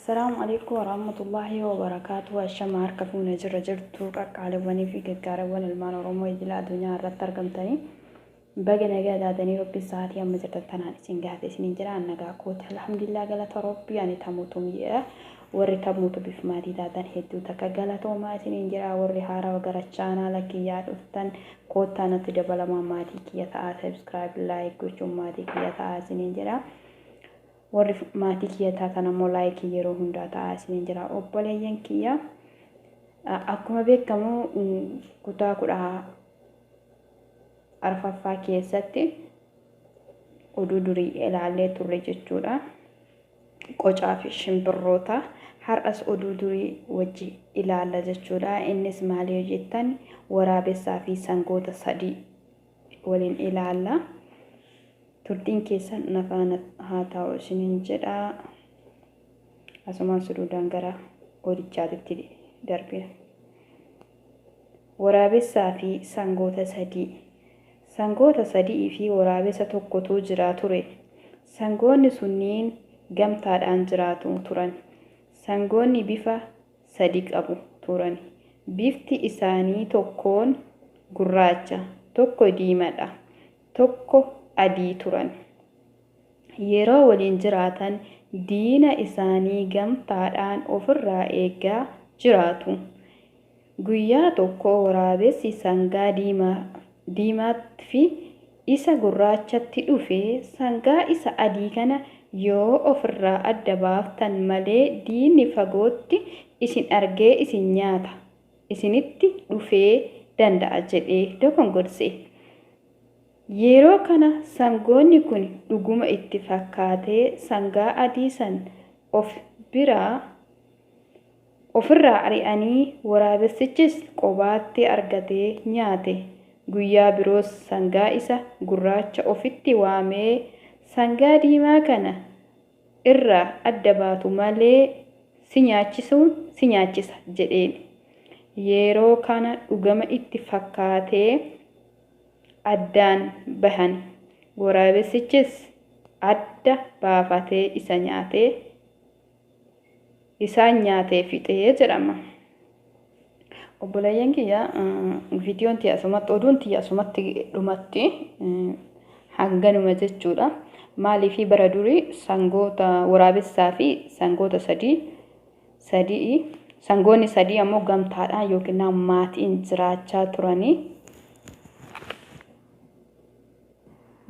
السلام عليكم ورحمة الله وبركاته. الشمار كفونا جرجرتو قالبني في قاربون المان ورمو يجلا دنيا رتر قمتني بقى نجا داني ربي ساعات يوم جرتنا سنجات سنجرا نجا كوت الحمد لله قالت ربي يعني تموتوا مية وري تموتوا بفماتي دادن هدو تكجلتوا ما سنجرا وري هارا وقرتشانا لك يا دفتن كوت أنا تجبل ما ماتي كي يتعا سبسكرايب لايك وشو ماتي كي يتعا سنجرا warri maatii kiyyataa kana immoo laayikii yeroo hundaa ta'aa isiniin jira. Obboleeyyan kiyya akkuma beekamu kutaa 14ffaa keessatti oduu durii ilaallee turre jechuudha. Qocaa fi shimbirroota har'as oduu durii wajji ilaalla jechuudha. Innis maali yoo jettan waraabessaa fi sangoota sadii waliin ilaalla. Turtiin keessan nafaan haa ta'u isiniin jedha. Asumaan suduudhaan gara odichaatitti darbina. Waraabessaa fi sangoota sadii. Sangoota sadii fi waraabessa tokkotu jira ture. Sangoonni sunniin gamtaadhaan jiraatu turan. Sangoonni bifa sadii qabu turan. Bifti isaanii tokkoon gurraacha, tokko diimaadha, tokko adii turan. Yeroo waliin jiraatan diina isaanii gamtaadhaan ofirraa eegaa jiraatu. Guyyaa tokko waraabessi sangaa diimaatti fi isa gurraachatti dhufee sangaa isa adii kana yoo ofirraa adda baaftan malee diinni fagootti isin argee isin nyaata isinitti dhufee danda'a jedhee dogongorse. Yeroo kana sangoonni kun dhuguma itti fakkaatee sangaa adii san ofirraa ari'anii waraabessichis qobaatti argatee nyaate. Guyyaa biroos sangaa isa gurraacha ofitti waamee sangaa diimaa kana irraa adda baatu malee si nyaachisa jedheen. Yeroo kana dhuguma itti fakkaatee addaan bahan. Waraabessichis adda baafatee isaan nyaatee fixee jedhama. Obboleeyyan kiyya viidiyoon tiyya asumatti oduun tiyya asumatti dhumatti hanganuma jechuudha. Maaliif bara durii sangoota waraabessaa fi sangoota sangoonni sadii ammoo gamtaadhaan yookiin maatiin jiraachaa turanii.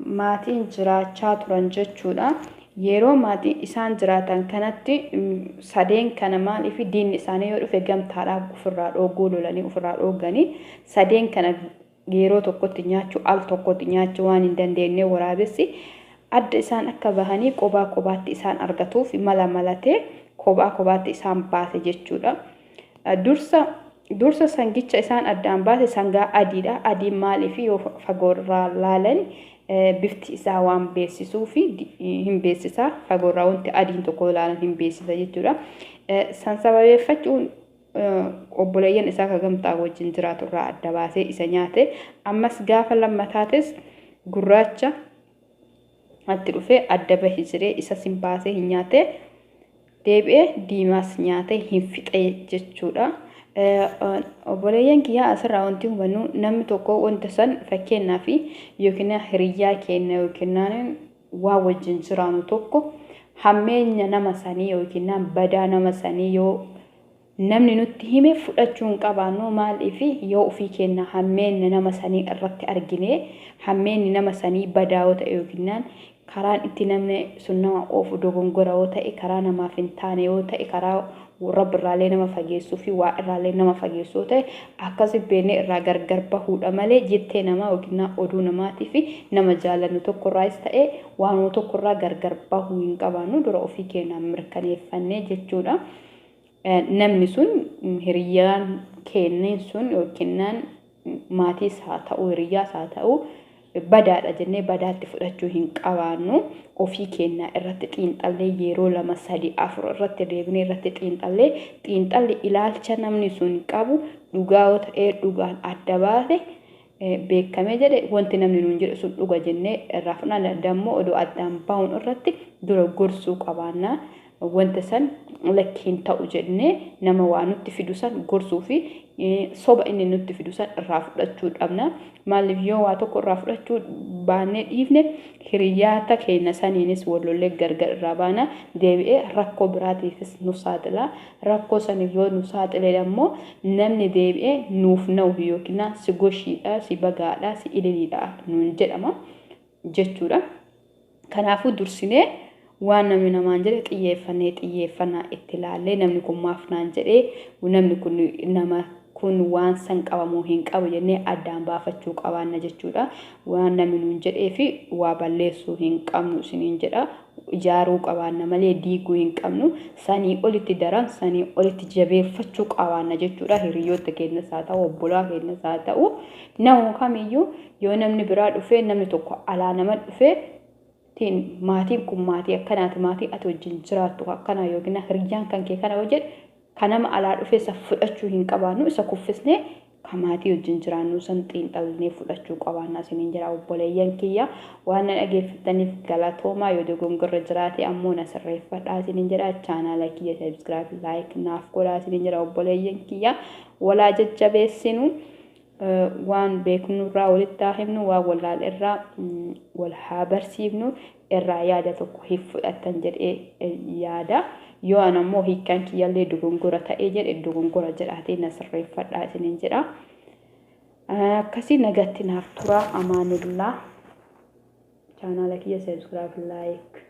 Maatiin jiraachaa turan jechuudha. Yeroo maatiin isaan jiraatan kanatti sadeen kana maaliif diinni isaanii yoo dhufe gamtaadhaan ofirraa dhooguu lolanii ofirraa dhooganii sadeen kana yeroo tokkotti nyaachuu al tokkotti nyaachuu waan hin dandeenye waraabessi adda isaan akka bahanii qobaatti isaan argatuuf mala malatee qobaatti isaan baase jechuudha. Dursa sangicha isaan addaan baase sangaa adiidha. Adiin maaliif yoo fagoorraa laalan bifti isaa waan beeksisuu fi hin beeksisa. Fagoorraa wanti adiin tokko ilaalan hin beeksisa jechuudha. San sababeeffachuun obboleeyyan isaa ka gamtaa wajjin jiraatu irraa adda baasee isa nyaate. Ammas gaafa lammataatis gurraacha atti dhufee adda bahi jiree isa sin baasee hin nyaate. Deebi'ee diimaas nyaate hin fixe jechuudha. Obboleeyyan kiyya asirraa wanti hubannu namni tokko wanta san fakkeenyaaf yookiin hiriyyaa keenya yookiin waa wajjin jiraannu tokko hammeenya nama sanii yookiin badaa nama sanii yoo namni nutti hime fudhachuu hin qabaannu. Maaliif yoo ofii keenya hammeenya nama sanii irratti argine hammeenyi nama sanii badaa yoo ta'e yookiin karaan itti namni sun nama oofu dogongora yoo ta'e karaa namaaf hin taane yoo ta'e karaa Rabbi irraalee nama fageessuu fi waa irraalee nama fageessuu ta'e akkasi beeknee irraa gargar bahuudha malee jettee nama yookiin oduu namaatii fi nama jaalannu tokko irraas ta'e waan tokko irraa gargar bahuu hin qabaannu dura ofii keenyaan mirkaneeffannee jechuudha. Namni sun hiriyyaan keenya sun yookiin maatiis haa ta'u hiriyyaas haa ta'u badaadha jennee badaatti fudhachuu hin qabaannu. Ofii keenya irratti xiinxallee yeroo 2 3 4 irratti deebinee irratti xiinxallee ilaalcha namni sun qabu dhugaa yoo ta'e dhugaan adda baase beekamee jedhe wanti namni nuun jedhu sun dhuga jennee irraa fudhanna. Dammoo oduu addaan bahuun irratti dura gorsuu qabaanna. wanta san lakkiin ta'u jennee nama waa nutti fidu san gorsuu fi soba inni nutti fidu san irraa fudhachuu dhabna. Maaliif yoo waa tokko irraa fudhachuu baannee dhiifne hiriyaata keenya saniinis walollee gargar irraa baana deebi'ee rakkoo biraatiifis nu saaxila. Rakkoo saniif yoo nu saaxile ammoo namni deebi'ee nuuf na'u yookiin si goshiidha, si bagaadha, si ililiidha nuun jedhama jechuudha. Kanaafuu dursinee waan namni namaan jedhe xiyyeeffannaa itti ilaallee namni kun maaf naan jedhee namni kun nama kun waan san qabamuu hin qabu jennee addaan baafachuu qabaanna jechuudha. Waan namni nuun jedhee fi waa balleessuu hin qabnu isiniin jedha. Ijaaruu qabaanna malee diiguu hin qabnu. Sanii olitti daran sanii olitti jabeeffachuu qabaanna jechuudha. Hiriyoota keenyas haa ta'u obbolaa keenyas haa ta'u nama kamiyyuu yoo namni biraa dhufee namni tokko alaa nama dhufee maatiin kun maatii akkanaati maatii ati wajjin jiraattu akkana yookiin hiriyaan kan kee kana hojjedhe kanama alaa dhufee isa fudhachuu hin qabaannu isa kuffisnee kan maatii wajjin jiraannu san xiinxalnee fudhachuu qabaanna isiniin jira obboleeyyan kiyya waan na dhageeffattaniif galatoomaa yoo dogongorra jiraate ammoo na sirreeffadhaa isiniin jira chaanaala kiyya subscribe like naaf godhaa isiniin jira obboleeyyan kiyya walaa jajjabeessinu waan beeknu irraa walitti himnu waan wallaal irraa wal haa barsiifnu irraa yaada tokko fudhatan jedhee yaada yoo anammoo hiikkaan kiyyallee dogongora ta'ee jedhe dogongora jedhaatee na sirreeffadhaa isiniin jedha. Akkasii nagatti naaf tura amaanillah chaanaala kiyya subscribe like